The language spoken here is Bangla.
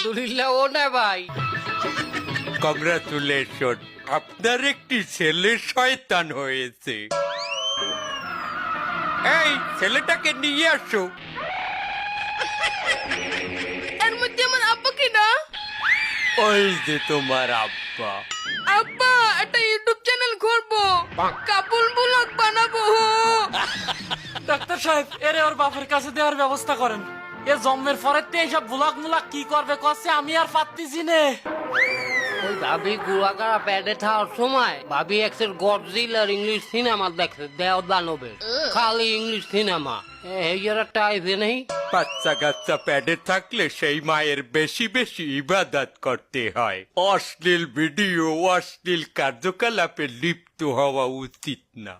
আলহামদুলিল্লাহ ও না ভাই। কংগ্রাচুলেশন, আপনার একটি ছেলে শয়তান হয়েছে। এই ছেলেটাকে নিয়ে আসো। এর মধ্যে আমার আব্বা কি না? ওই যে তোমার আব্বা। আব্বা একটা ইউটিউব চ্যানেল করবো, কাপুল ব্লগ বানাবো। ডাক্তার সাহেব, এরে ওর বাপের কাছে দেওয়ার ব্যবস্থা করেন। এ জন্মের পরের এইসব ব্লগ মুলাক কি করবে কচ্ছে আমি আর পারতেছি নে। ওই ভাবি গুড়াগাড়া প্যাডে থাকার সময় ভাবি একসের গডজিলার ইংলিশ সিনেমা দেখছে, দেও দানবের খালি ইংলিশ সিনেমা। এর একটা আইডিয়া নেই। বাচ্চা কাচ্চা প্যাডে থাকলে সেই মায়ের বেশি বেশি ইবাদত করতে হয়। অশ্লীল ভিডিও, অশ্লীল কার্যকলাপে লিপ্ত হওয়া উচিত না।